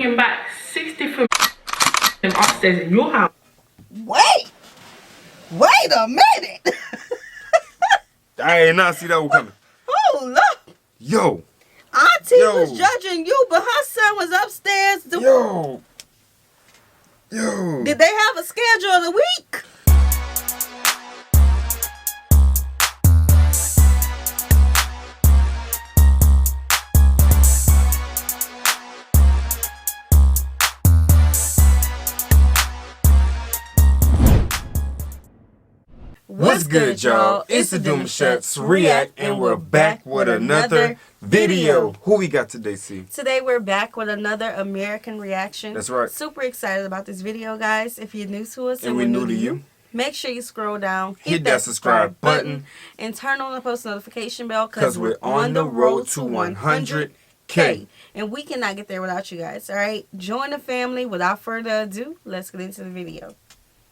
bringing back 6 different upstairs in your house. Wait a minute. I ain't not see that one coming. Hold up. Yo. Auntie was judging you, but her son was upstairs. Yo. Did they have a schedule of the week? What's good, y'all? It's the Demouchets REACT, and we're back with another video. Who we got today, C? Today we're back with another American reaction. That's right. Super excited about this video, guys. If you're new to us and we're new to you, make sure you scroll down, hit that subscribe button, and turn on the post notification bell because we're on the road to 100K. And we cannot get there without you guys, all right? Join the family. Without further ado, let's get into the video.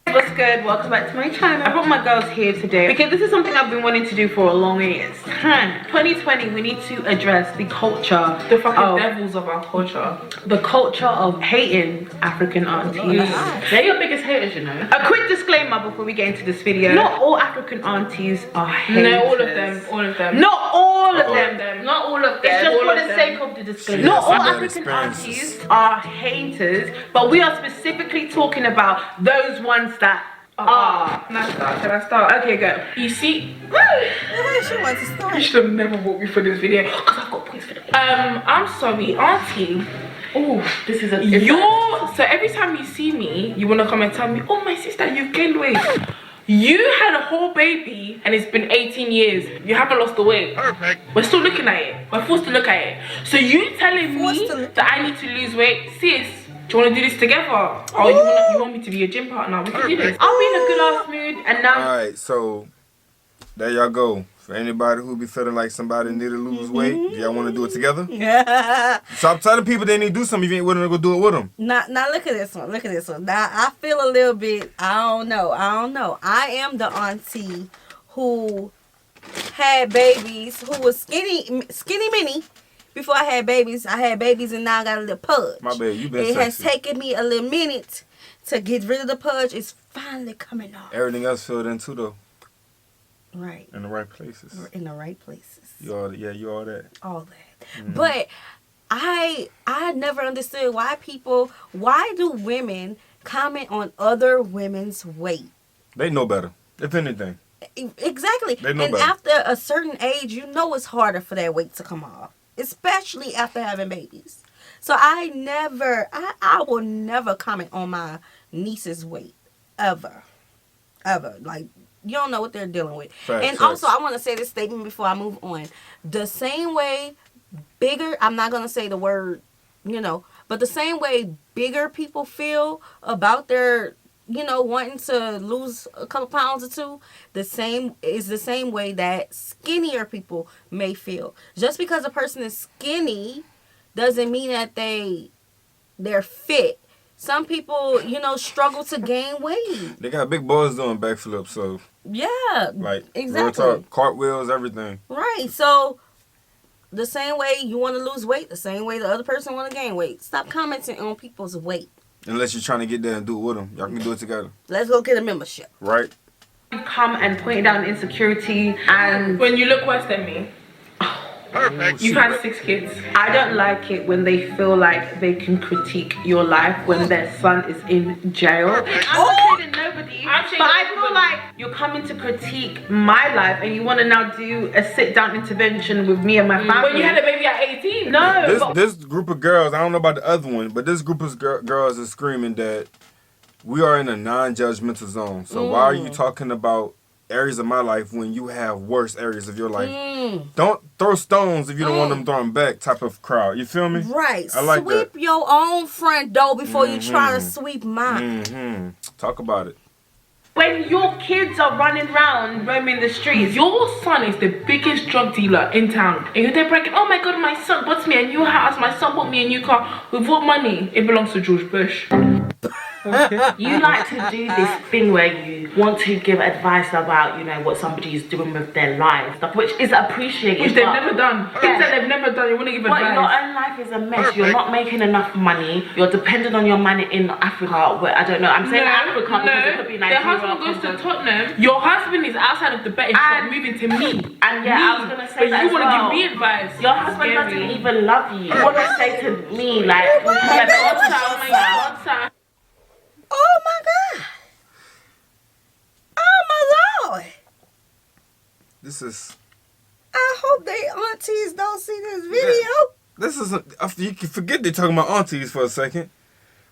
What's good? Welcome back to my channel. I brought my girls here today because this is something I've been wanting to do for a long time. 2020, we need to address the culture, the fucking devils of our culture, the culture of hating African aunties. They're your biggest haters, you know. A quick disclaimer before we get into this video: not all African aunties are haters. No, all of them. All of them. Not all of them. Not all of them. It's just for the sake of the disclaimer. Not all African aunties are haters, but we are specifically talking about those ones that Can I start? Okay, go. You see, She wants to start. you should have never walked me for this video because I've got points for the video. I'm sorry, auntie. Oh, this is a So every time you see me, you want to come and tell me, oh my sister, you've gained weight. You had a whole baby and it's been 18 years. You haven't lost the weight. Perfect. We're still looking at it. We're forced to look at it. So you telling me that I need to lose weight, sis? Do you want to do this together? Or you want me to be your gym partner? We can do this. I'll be in a good ass mood, and now. Alright, so there y'all go. For anybody who be feeling like somebody need to lose weight, do y'all want to do it together? Stop telling people they need to do something if you ain't willing to go do it with them. Now look at this one. Look at this one. Now I feel a little bit. I don't know. I am the auntie who had babies, who was skinny mini. Before I had babies, and now I got a little pudge. My bad, you been It has sexy. taken me a little minute to get rid of the pudge. It's finally coming off. Everything else filled in too, though. Right. In the right places. We're in the right places. You all that. All that. But I never understood why do women comment on other women's weight? They know better, if anything. Exactly. They know and better. after a certain age, you know it's harder for that weight to come off. Especially after having babies. So I will never comment on my niece's weight. Ever. Like, you don't know what they're dealing with. Facts. Also, I want to say this statement before I move on. The same way bigger, I'm not going to say the word, but the same way bigger people feel about their, wanting to lose a couple pounds or two, the same way that skinnier people may feel. Just because a person is skinny doesn't mean that they're fit. Some people, struggle to gain weight. They got big boys doing backflips, so yeah, like exactly. real talk, cartwheels, everything. Right. So the same way you want to lose weight, the same way the other person want to gain weight. Stop commenting on people's weight. Unless you're trying to get there and do it with them. Y'all can do it together. Let's go get a membership. Right? Come and point out insecurity, and When you look worse than me. Perfect. You've had 6 kids. I don't like it when they feel like they can critique your life when their son is in jail. I'm not shading nobody, but I feel like you're coming to critique my life and you want to now do a sit-down intervention with me and my family. When you had a baby at 18. No. This group of girls, I don't know about the other one, but this group of girls is screaming that we are in a non-judgmental zone. So why are you talking about areas of my life when you have worse areas of your life? Don't throw stones if you don't want them thrown back type of crowd. You feel me? Right. I like sweep that. your own front door before you try to sweep mine. Talk about it. When your kids are running around roaming the streets, Your son is the biggest drug dealer in town. And they're bragging, oh my god, my son bought me a new house, my son bought me a new car. With what money? It belongs to George Bush. You like to do this thing where you want to give advice about, you know, what somebody is doing with their lives, stuff which is appreciated. Which they've never done. Things that they've never done, you want to give But advice. your own life is a mess. You're not making enough money. You're dependent on your money in Africa. Where, I don't know. I'm saying Africa because it could be Nigeria. Their husband goes to Tottenham. Your husband is outside of the betting shop moving to me. And yeah, I was gonna say that you as want to well. give me advice. Your husband doesn't even love you. You want to say to me like, Oh my God. Oh my Lord. This is. I hope they aunties don't see this video. This is. You can forget they're talking about aunties for a second.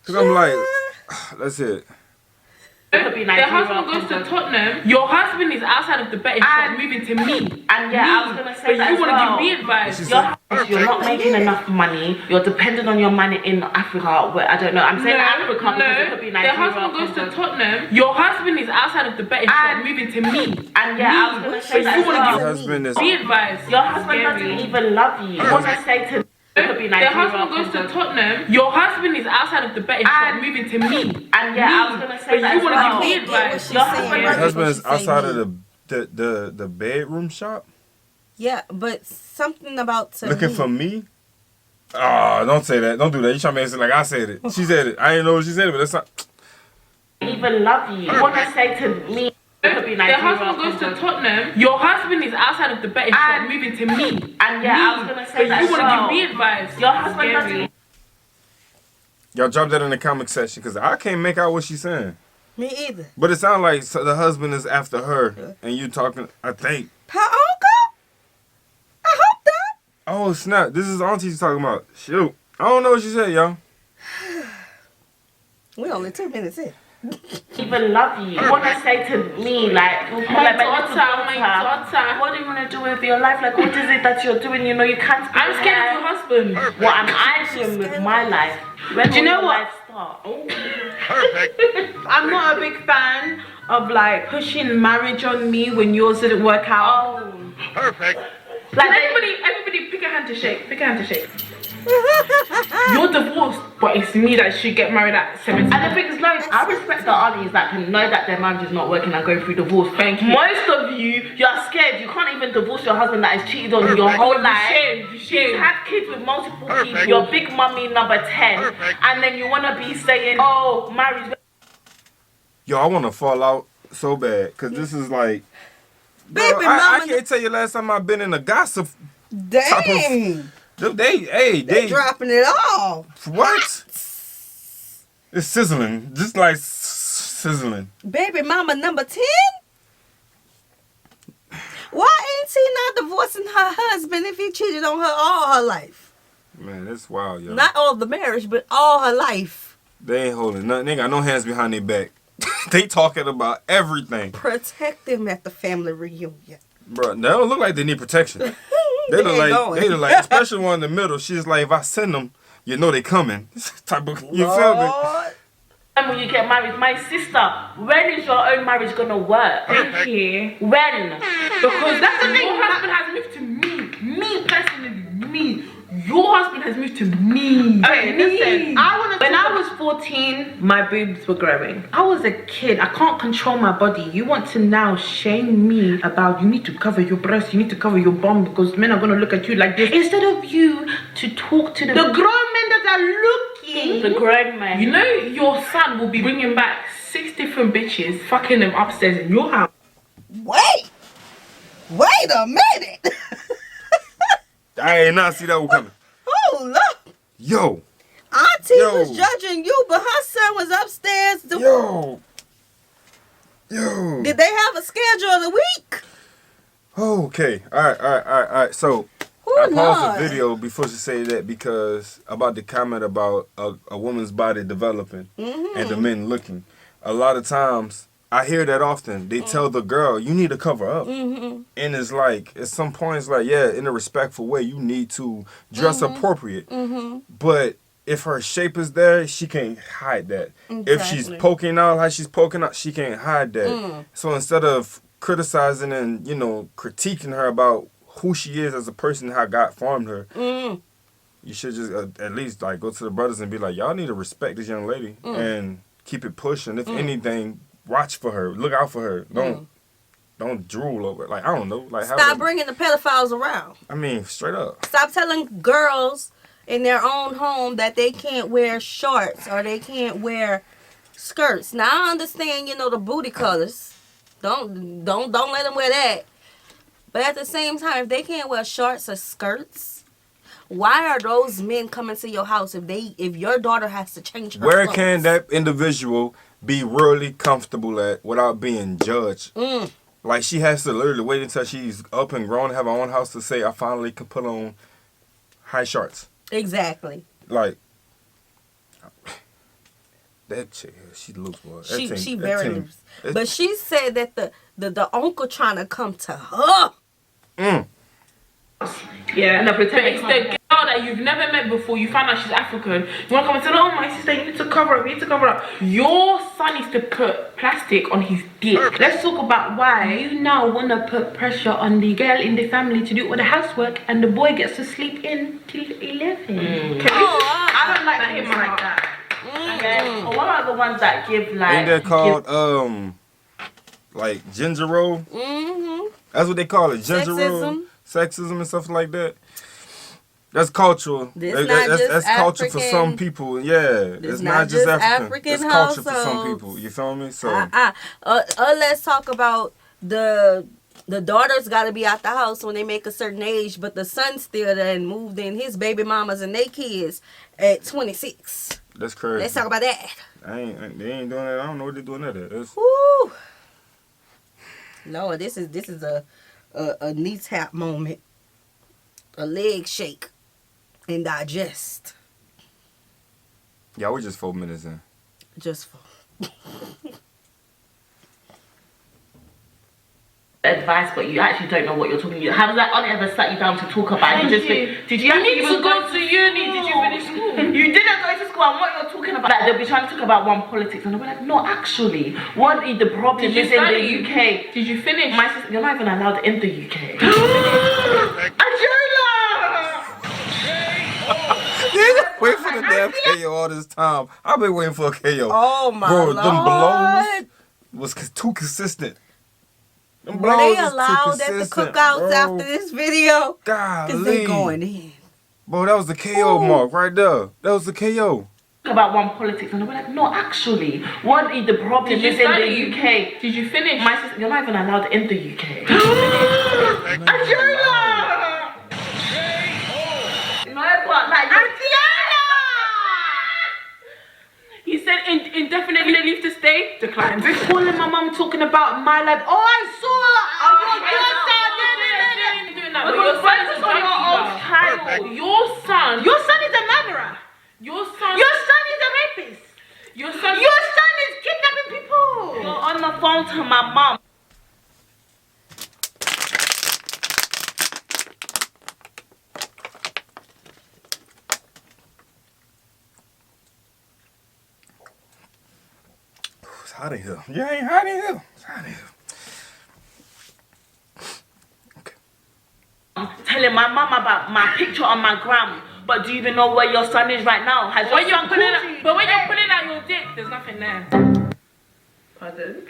Because I'm like, that's it. Their husband goes to Tottenham. Your husband is outside of the betting shop moving to me. And yeah, I was gonna say that you as want well. to give me advice. You're not making enough money. You're dependent on your money in Africa. Where, I don't know. I'm saying Africa because it could be Nigeria. Their husband goes to Tottenham. Your husband is outside of the betting shop moving to me. And yeah, I was gonna say that as Your well. husband is. Me advice. Your husband doesn't even love you. You want to say to Their husband goes to Tottenham. Your husband is outside of the betting shop moving to me. And yeah, I was gonna say that you as want well. to give me advice. Your Your husband is outside of the bedroom shop? Yeah, but something about to Looking me. for me? Oh, don't say that. Don't do that. You trying to make it seem like I said it. She said it. I didn't know she said it, but that's not. Even love you. You want to say to me. Their husband goes to Tottenham. Your husband is outside of the betting shop moving to me. And yeah, I was gonna say that you as want to well. give me advice. Your husband doesn't. Y'all drop that in the comment section because I can't make out what she's saying. Me either. But it sounds like the husband is after her and you talking, I think. Her uncle? I hope not. Oh, snap. This is auntie talking about. Shoot. I don't know what she said, y'all. We only 2 minutes in. Even love you. You want to say to me like, my my daughter. What do you want to do with your life? Like, what is it that you're doing? You know, you can't. I'm scared of your husband. What am I doing with my life? When Do you will know your what? life start? I'm not a big fan of like pushing marriage on me when yours didn't work out. Like Everybody pick a hand to shake. Pick a hand to shake. You're divorced, but it's me that should get married at 17. and the thing is, no, I respect the aunties that can know that their marriage is not working and going through divorce. Thank you. Most of you're scared. You can't even divorce your husband that has cheated on you your whole life. You You've shame. had kids with multiple people. You're big mummy number 10, and then you want to be saying, "Oh, marriage." Yo, I want to fall out so bad because this is like. Bro, Baby I mama. can't tell you last time I've been in a gossip. Dang. They dropping it all. What? It's sizzling. Just like sizzling. Baby mama number 10? Why ain't she not divorcing her husband if he cheated on her all her life? Man, that's wild, yo. Not all the marriage, but all her life. They ain't holding nothing. They ain't got no hands behind their back. They talking about everything. Protect them at the family reunion. Bro, they don't look like they need protection. They look like, especially one in the middle. She's like, if I send them, you know they coming. Type of, you feel me? Lord. And when you get married, my sister, when is your own marriage gonna work? Thank you. When? Because that's the thing. Your husband has moved to me. Me personally, me. Your husband has moved to me. Okay, listen. When I was 14, my boobs were growing. I was a kid. I can't control my body. You want to now shame me about you need to cover your breast, you need to cover your bum because men are gonna look at you like this. Instead of you to talk to the grown men that are looking. The grown man. You know your son will be bringing back 6 different bitches, fucking them upstairs in your house. Wait a minute. I ain't not see that one coming. Hold up. Yo. Auntie Yo. was judging you, but her son was upstairs. Yo. Did they have a schedule of the week? Okay. All right. So, I paused the video before she said that because about the comment about a woman's body developing and the men looking. A lot of times, I hear that often. They tell the girl, you need to cover up. And it's like, at some points, like, yeah, in a respectful way, you need to dress appropriate. But if her shape is there, she can't hide that. If she's poking out how she's poking out, she can't hide that. So instead of criticizing and, you know, critiquing her about who she is as a person, how God formed her, you should just at least, like, go to the brothers and be like, y'all need to respect this young lady. And keep it pushing. If anything, watch for her. Look out for her. Don't drool over it. Like, I don't know. Like, stop bringing the pedophiles around. I mean, straight up. Stop telling girls in their own home that they can't wear shorts or they can't wear skirts. Now I understand, the booty colors. Don't let them wear that. But at the same time, if they can't wear shorts or skirts, why are those men coming to your house if your daughter has to change her Where clothes? can that individual be really comfortable at without being judged? Like, she has to literally wait until she's up and grown to have her own house to say, I finally can put on high shorts. Exactly. Like, that chick, she looks boy. She very nervous. But she said that the uncle trying to come to her. Yeah, and it's the girl that you've never met before. You find out she's African. You want to come and say, oh, my sister, you need to cover up. You need to cover up. Your son needs to put plastic on his dick. Let's talk about why you now want to put pressure on the girl in the family to do all the housework and the boy gets to sleep in till 11. I don't like him like that. Okay? What are the ones that give like... Ain't that called, like, ginger roll? That's what they call it, ginger roll. Sexism and stuff like that. That's cultural. That's culture for some people. Yeah, it's not just African. It's culture for some people. You feel me? So let's talk about the daughters got to be out the house when they make a certain age, but the son still done moved in his baby mamas and they kids at 26. That's crazy. Let's talk about that. They ain't doing that. I don't know what they're doing that at. Woo. No, this is a knee tap moment, a leg shake, and digest. Yeah, we're just 4 minutes in. Just for advice, but you actually don't know what you're talking about. How does that aunt ever sat you down to talk about it? Did you need to go to uni? Did you finish school? You didn't go to school, and what you're talking about, like, they'll be trying to talk about one politics, and they'll be like, no, actually, what is the problem is in the UK? Did you finish? My sister, you're not even allowed in the UK. Wait for the damn KO all this time. I've been waiting for a KO. oh my Bro, Lord. them blows was too consistent. Them Were they blows was too allowed at the consistent, cookouts bro. after this video? Golly. Because they going in. Bro, that was the KO mark right there. That was the KO. About one politics, and they'll be like, no, actually, what is the problem is in the UK? Did you finish? My sister, you're not even allowed in the UK. He said indefinitely leave to stay. Decline. They're calling my mum talking about my life. Oh, I saw Your son is a murderer. Your son is a rapist. Your son is kidnapping people. You're on the phone to my mom. It's hot in here. Yeah, ain't hot in here. It's hot in here. I'm telling my mom about my picture on my gram. But do you even know where your son is right now? When you're pulling out your dick, there's nothing there. Pardon?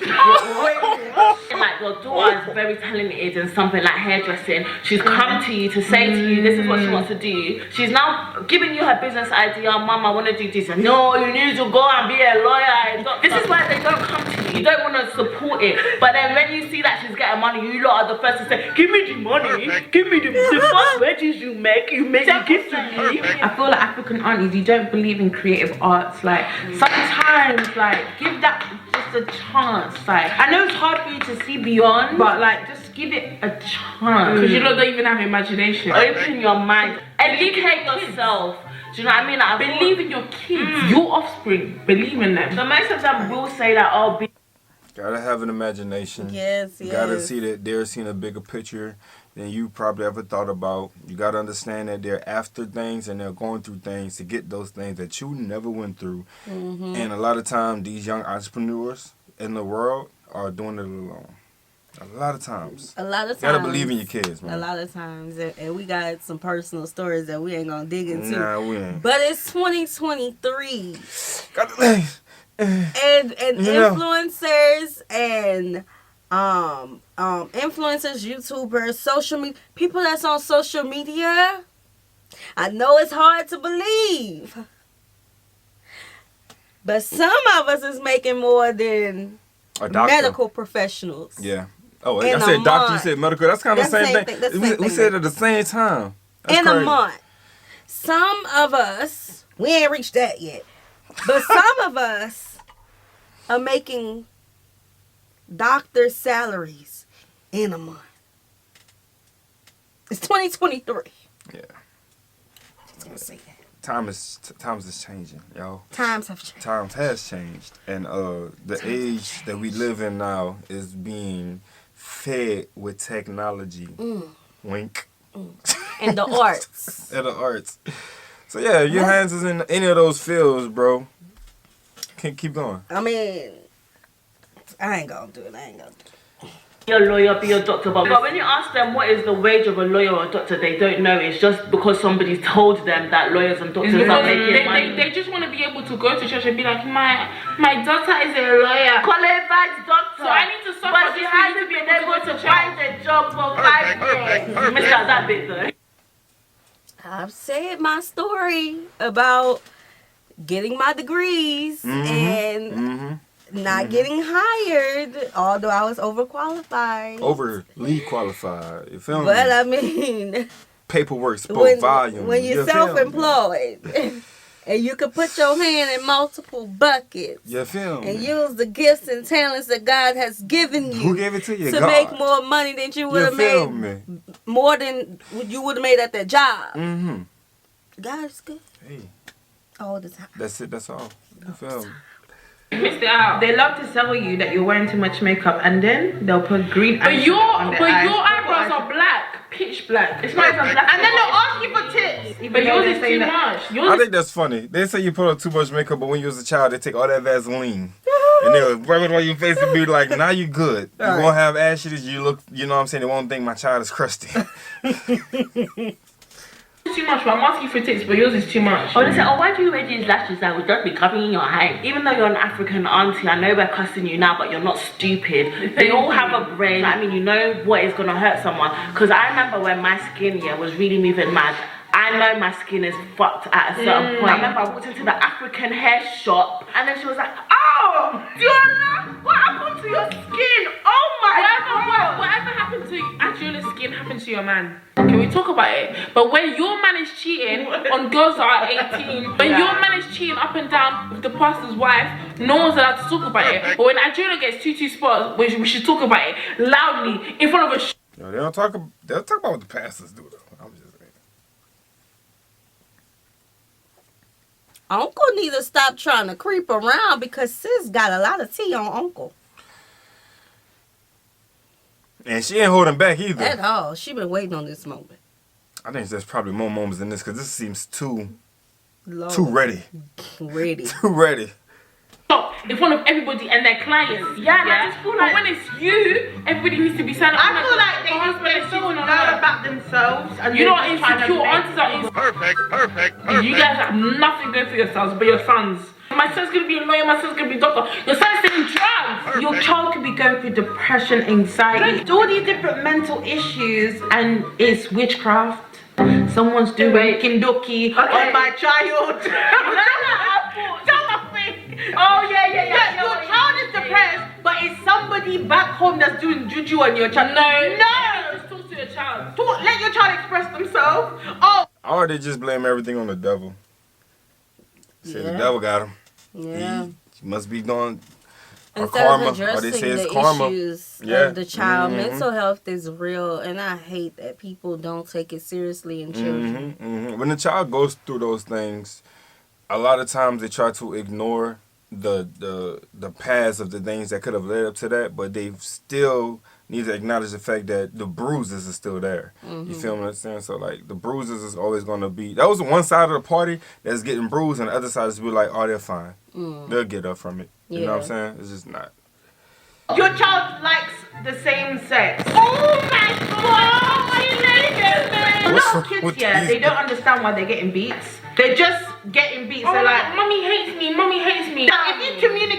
Like, your daughter is very talented in something like hairdressing. She's come to you to say to you, this is what she wants to do. She's now giving you her business idea. Mom, I want to do this. And no, you need to go and be a lawyer. This is why they don't come to you. You don't want to support it. But then when you see that she's getting money, you lot are the first to say, give me the money. Give me the first wages you make it, give to me. I feel like African aunties, you don't believe in creative arts. Like, sometimes, like, give that just a chance. Like, I know it's hard for you to see beyond, but like, just give it a chance. Because you don't even have imagination. Open your mind. Educate yourself. Do you know what I mean? Like, believe in your kids, your offspring. Believe in them. So most of them will say that, oh, Gotta have an imagination. Yes. Gotta see that they're seeing a bigger picture than you probably ever thought about. You gotta understand that they're after things and they're going through things to get those things that you never went through. And a lot of times, these young entrepreneurs in the world are doing it alone. A lot of times. You gotta believe in your kids, man. A lot of times. And we got some personal stories that we ain't gonna dig into. Nah, we ain't. But it's 2023. influencers and influencers, YouTubers, social media, people that's on social media. I know it's hard to believe, but some of us is making more than medical professionals. Yeah. Oh, I said doctor, you said medical. That's kind of the same thing. We said it at the same time. That's in crazy. a month. Some of us, we ain't reached that yet, but some of us are making doctor salaries in a month. It's 2023. Yeah. Just gonna say that. Times is changing, yo. Times have changed. Times has changed, and the age that we live in now is being fed with technology. Wink. And the arts. And the arts. So yeah, your hands is in any of those fields, bro. Can't keep going. I mean, I ain't gonna do it. Be a lawyer, be a doctor, but when you ask them what is the wage of a lawyer or a doctor, they don't know. It's just because somebody told them that lawyers and doctors are making money. They just want to be able to go to church and be like, my daughter is a lawyer, Qualified doctor. so I need to suffer. But she hasn't been able to find a job for 5 years. You missed out that bit though. I've said my story about getting my degrees and not getting hired, although I was overqualified. Overly qualified. You feel me? But I mean, Paperwork spoke volume. When you're self-employed and you can put your hand in multiple buckets You feel me? and use the gifts and talents that God has given you. Who gave it to you? To God. make more money than you would have feel made. me? More than you would have made at that job. God is good. Hey, All the time. that's it. That's all. You feel me? You missed it out. They love to sell you that you're wearing too much makeup, and then they'll put green But eyeshadow your on their eyes. eyebrows are black, pitch black. It's not even black. And then they'll ask you for tips. But yours is too much. I think that's funny. They say you put on too much makeup, but when you was a child, they take all that Vaseline. And they'll rub it on your face and be like, now you good. You won't have ashes. You look, you know what I'm saying? They won't think my child is crusty. Too much, but I'm asking for tips, but yours is too much. Oh, they say, oh, why do you wear these lashes that would just be covering your eye? Even though you're an African auntie, I know we're cussing you now, but you're not stupid. They all have a brain. I mean, you know what is going to hurt someone. Because I remember when my skin was really moving mad. I know my skin is fucked at a certain point. I remember I walked into the African hair shop, and then she was like, oh, Diola, what happened to your skin? Oh my God. Whatever happened to Adriana's skin happened to your man. Can we talk about it? But when your man is cheating on girls that are 18, when your man is cheating up and down with the pastor's wife, no one's allowed to talk about it. But when Adriana gets two spots, we should talk about it loudly in front of a Yo, they'll talk about what the pastors do, though. I'm just saying. Uncle need to stop trying to creep around because sis got a lot of tea on Uncle. And she ain't holding back either. At all. She been waiting on this moment. I think there's probably more moments than this because this seems too Lord. ready. Ready. Too ready. in front of everybody and their clients. Yeah, I just feel like but when it's you, everybody needs to be standing up. I feel like they're so know about themselves and you know what insecure aunties are perfect. You guys have nothing going for yourselves but your sons. My son's gonna be a lawyer, my son's gonna be a doctor. Your son's taking drugs. Your child could be going through depression, anxiety, all these different mental issues, and it's witchcraft. Someone's doing kindoki on my child. Oh yeah. Your child is depressed, but it's somebody back home that's doing juju on your child. No. Just talk to your child. Let your child express themselves. Oh. Or they just blame everything on the devil. Say the devil got him. Yeah. He must be doing Instead karma, of addressing or they say it's the karma. issues Yeah. of the child, mental health is real, and I hate that people don't take it seriously in children. When the child goes through those things, a lot of times they try to ignore the past of the things that could have led up to that, but they still need to acknowledge the fact that the bruises are still there. You feel what I'm saying? So like the bruises is always gonna be, that was one side of the party that's getting bruised, and the other side is be like, oh, they're fine. They'll get up from it. You know what I'm saying? It's just not. Your child likes the same sex. Oh my God! A lot of kids here, they don't understand why they're getting beats. They're just getting beats. They're like, mommy hates me. Now, if you communicate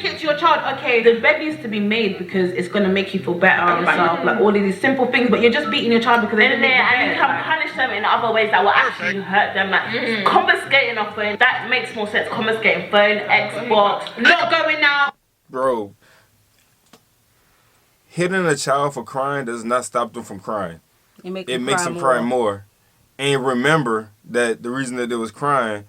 child, okay, the bed needs to be made because it's gonna make you feel better about yourself, like all of these simple things. But you're just beating your child because they didn't make the And you bed. can punish them in other ways that will actually hurt them. Like confiscating a phone, that makes more sense. Confiscating phone, Xbox. Not going out. Bro, hitting a child for crying does not stop them from crying. It makes them cry more. And remember that the reason that they was crying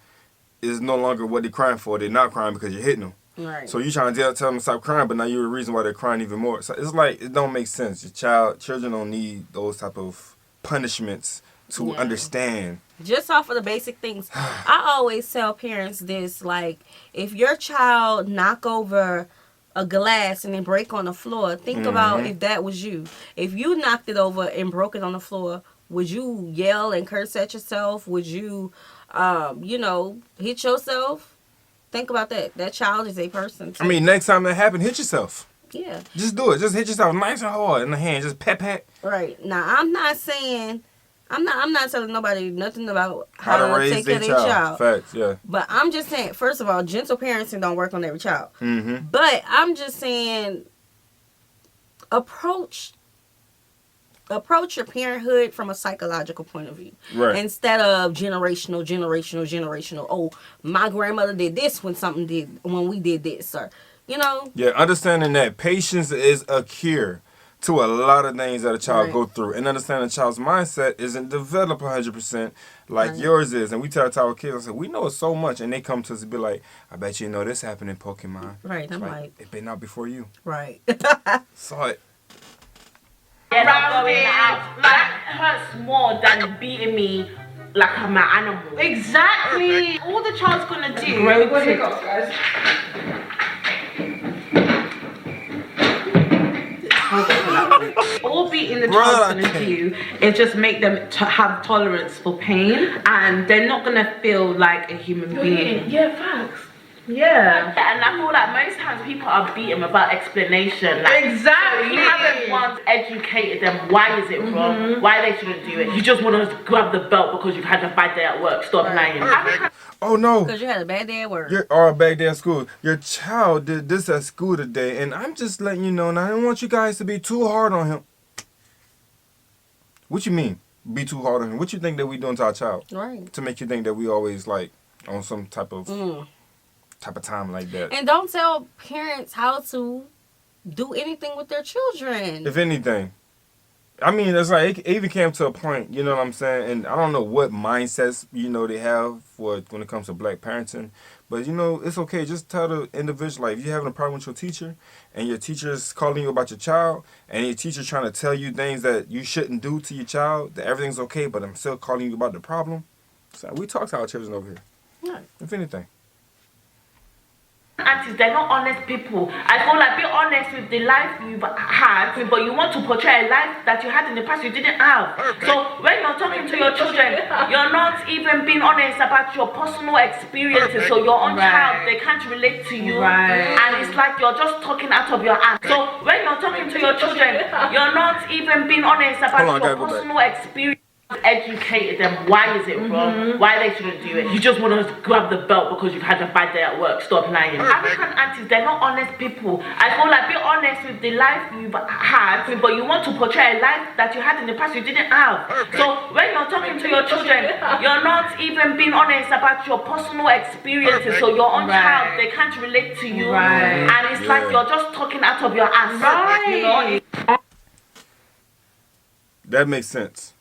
is no longer what they're crying for. They're not crying because you're hitting them. Right. So you trying to tell them to stop crying, but now you're the reason why they're crying even more. So it's like, it don't make sense. Children don't need those type of punishments to understand. Just off of the basic things. I always tell parents this, like, if your child knock over a glass and then break on the floor, think about if that was you. If you knocked it over and broke it on the floor, would you yell and curse at yourself? Would you, hit yourself? Think about that. That child is a person too. I mean, next time that happens, hit yourself. Yeah. Just do it. Just hit yourself nice and hard in the hand. Just pat. Right. Now, I'm not telling nobody nothing about how to raise take care their of their child. Facts, yeah. But I'm just saying, first of all, gentle parenting don't work on every child. Mm-hmm. But I'm just saying, approach your parenthood from a psychological point of view. Right. Instead of generational. Oh, my grandmother did this when we did this, or, Yeah, understanding that patience is a cure to a lot of things that a child go through. And understanding a child's mindset isn't developed 100% like yours is. And we tell our kids, I said, we know so much. And they come to us and be like, I bet you know this happened in Pokemon. Right, I'm like it been out before you. Right. Saw it. Not going out. That hurts more than beating me like I'm an animal. Exactly. All the child's gonna do. guys. All beating the child's gonna do is just make them have tolerance for pain, and they're not gonna feel like a human being. Yeah, facts. Yeah. And I feel like most times people are beaten without explanation. Like, Exactly. So you haven't once educated them why is it wrong, why they shouldn't do it. You just want to grab the belt because you've had a bad day at work. Stop lying. Oh no. Because you had a bad day at work. Or a bad day at school. Your child did this at school today, and I'm just letting you know, and I don't want you guys to be too hard on him. What you mean, be too hard on him? What you think that we doing to our child? Right. To make you think that we always like on some type of time like that. And don't tell parents how to do anything with their children. If anything. I mean, it's like, it even came to a point, you know what I'm saying? And I don't know what mindsets, they have when it comes to black parenting. But, it's okay. Just tell the individual, like, if you're having a problem with your teacher, and your teacher's calling you about your child, and your teacher's trying to tell you things that you shouldn't do to your child, that everything's okay, but I'm still calling you about the problem. So we talk to our children over here. Yeah. If anything. Aunties, they're not honest people. I feel like be honest with the life you've had, but you want to portray a life that you had in the past you didn't have. So when you're talking to your children, you're not even being honest about your personal experiences. So your own child, they can't relate to you, and it's like you're just talking out of your ass. So when you're talking to your children, you're not even being honest about your personal experience. Educated them why is it wrong, why they shouldn't do it. You just want to grab the belt because you've had a bad day at work. Stop lying. African aunties, they're not honest people. I feel like be honest with the life you've had, but you want to portray a life that you had in the past you didn't have. So when you're talking to your children, you're not even being honest about your personal experiences. So your own child, they can't relate to you, and it's like you're just talking out of your ass. That makes sense.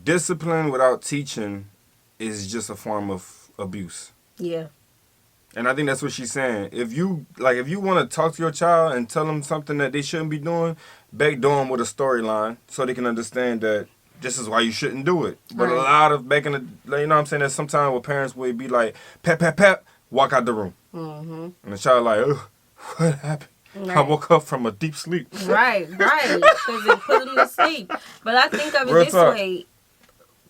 Discipline without teaching is just a form of abuse. Yeah. And I think that's what she's saying. If you want to talk to your child and tell them something that they shouldn't be doing, backdoor them with a storyline so they can understand that this is why you shouldn't do it. But a lot of back in the, you know what I'm saying, that sometimes where parents would be like, pep, walk out the room. Mm-hmm. And the child like, ugh, what happened? Right. I woke up from a deep sleep. Right. Because it put them to sleep. But I think of it this way.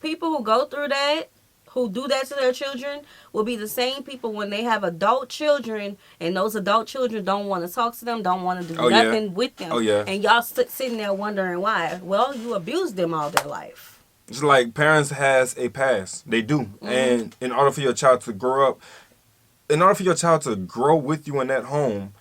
People who go through that, who do that to their children, will be the same people when they have adult children, and those adult children don't want to talk to them, don't want to do nothing with them. And y'all sitting there wondering why. Well, you abused them all their life. It's like parents has a past. They do. And in order for your child to grow up, in order for your child to grow with you in that home,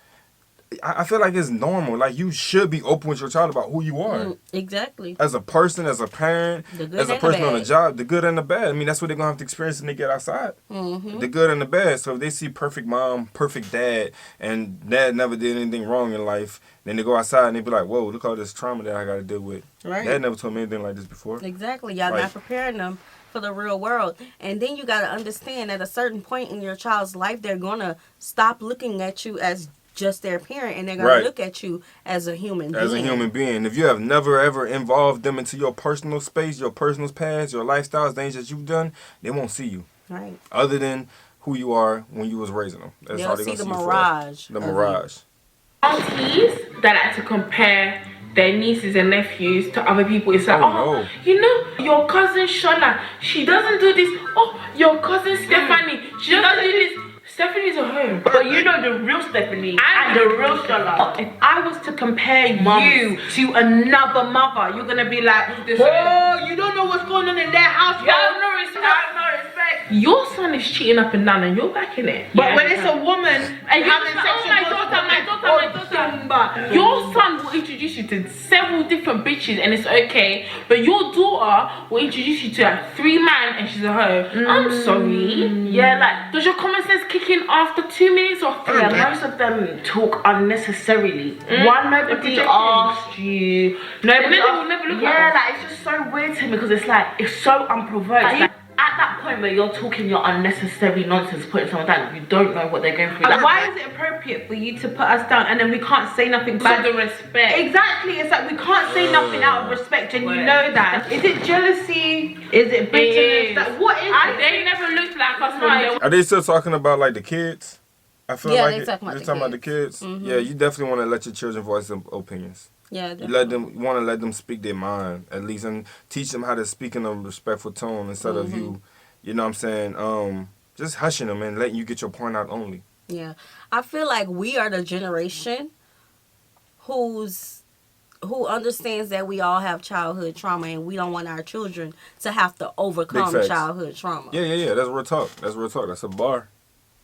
I feel like it's normal. Like, you should be open with your child about who you are. Exactly. As a person, as a parent, as a person on a job, the good and the bad. I mean, that's what they're going to have to experience when they get outside. The good and the bad. So if they see perfect mom, perfect dad, and dad never did anything wrong in life, then they go outside and they be like, whoa, look all this trauma that I got to deal with. Right. Dad never told me anything like this before. Exactly. Y'all not preparing them for the real world. And then you got to understand at a certain point in your child's life, they're going to stop looking at you as just their parent, and they're going to look at you as a human being. As a human being. If you have never ever involved them into your personal space, your personal past, your lifestyles, things that you've done, they won't see you. Right. Other than who you are when you was raising them. That's all they're going to see the mirage. The mirage. Aunties that like to compare their nieces and nephews to other people. It's like, no. You know, your cousin Shola, she doesn't do this. Oh, your cousin Stephanie, she doesn't do this. Stephanie's a hoe. But you know the real Stephanie and the real Shola. If I was to compare you to another mother, you're gonna be like, oh, you don't know what's going on in their house. You have no respect. Your son is cheating up and down and you're backing it. But when it's a woman and having sex with my daughter, your son will introduce you to several different bitches and it's okay. But your daughter will introduce you to like 3 men and she's a hoe. I'm sorry. Yeah, like, does your common sense kick in after 2 minutes or 3? Most of them talk unnecessarily. One, nobody asked you. Nobody will never look at like, it's just so weird to me because it's like, it's so unprovoked. Like, at that point where you're talking your unnecessary nonsense, putting someone down, you don't know what they're going through. Like, why is it appropriate for you to put us down and then we can't say nothing back? So the respect. Exactly, it's like we can't say nothing out of respect, and you know that. Is it jealousy? Is it bitterness? Like, what is it? They never looked like us when they were. Are they still talking about like the kids? I feel like they're talking about the kids. Yeah, you definitely want to let your children voice their opinions. Yeah, you want to let them speak their mind at least, and teach them how to speak in a respectful tone instead of you know what I'm saying, just hushing them and letting you get your point out only. Yeah, I feel like we are the generation who understands that we all have childhood trauma, and we don't want our children to have to overcome childhood trauma. Yeah. That's real talk. That's a bar.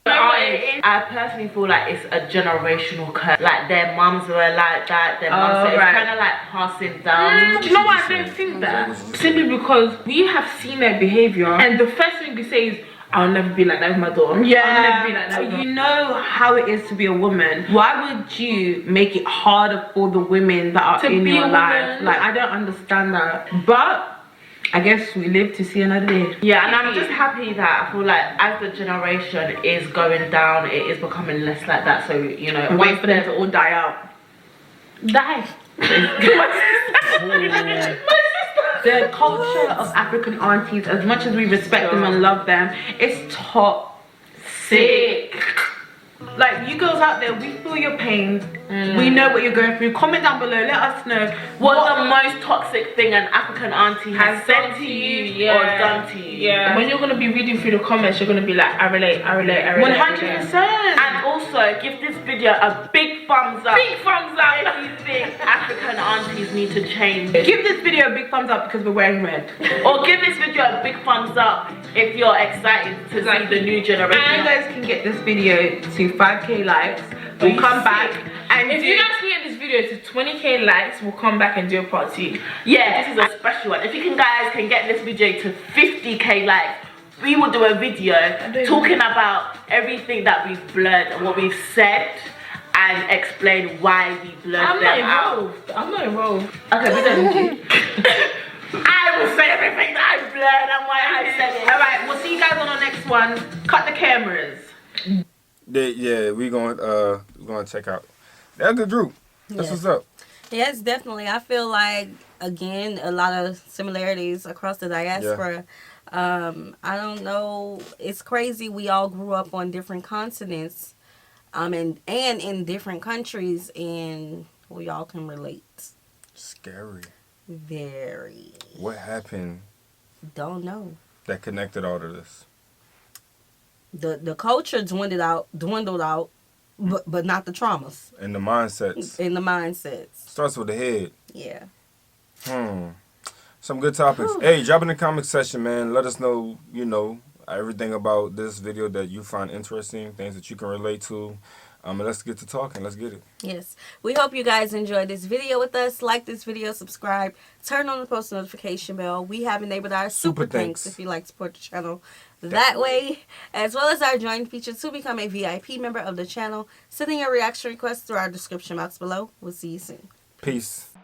I personally feel like it's a generational curse. Like, their mums were like that, their mums it's kind of like passing down. Do you know why I don't think that? Simply because we have seen their behavior, and the first thing we say is, I'll never be like that with my daughter. Yeah, I'll never be like that with you know how it is to be a woman. Why would you make it harder for the women that are in your life? Like, I don't understand that. But I guess we live to see another day. Yeah, and I'm just happy that I feel like as the generation is going down, it is becoming less like that. So, you know, wait for them to all die out. Die. The culture of African aunties, as much as we respect them and love them, it's toxic. Like, you girls out there, we feel your pain. We know what you're going through. Comment down below, let us know what the most toxic thing an African auntie has said to you or done to you. Yeah. When you're gonna be reading through the comments, you're gonna be like, I relate. 100%. And also, give this video a big thumbs up. Big thumbs up if you think African aunties need to change. Give this video a big thumbs up because we're wearing red. Or give this video a big thumbs up if you're excited to see the new generation. And you guys can get this video to 5k likes. We'll come back. And if you guys can get this video to 20k likes, we'll come back and do a part 2. Yeah, this is a special one. If you guys can get this video to 50k likes, we will do a video talking about everything that we've blurred and what we've said, and explain why we blurred them out. I'm not involved. Okay, we don't need you. I will say everything that I blurred and why I said it. Alright, we'll see you guys on the next one. Cut the cameras. Yeah, we're gonna check out. That's the group. That's what's up. Yes, definitely. I feel like, again, a lot of similarities across the diaspora. I don't know. It's crazy. We all grew up on different continents, and in different countries, and we all can relate. Scary. Very. What happened? Don't know. That connected all of this. The culture dwindled out, but not the traumas. And the mindsets. Starts with the head. Yeah. Some good topics. Hey, drop in the comment section, man. Let us know, everything about this video that you find interesting, things that you can relate to. And let's get to talking. Let's get it. Yes. We hope you guys enjoyed this video with us. Like this video, subscribe, turn on the post notification bell. We have enabled our super thanks if you like to support the channel that way, as well as our join feature to become a VIP member of the channel. Send in your reaction requests through our description box below. We'll see you soon. Peace.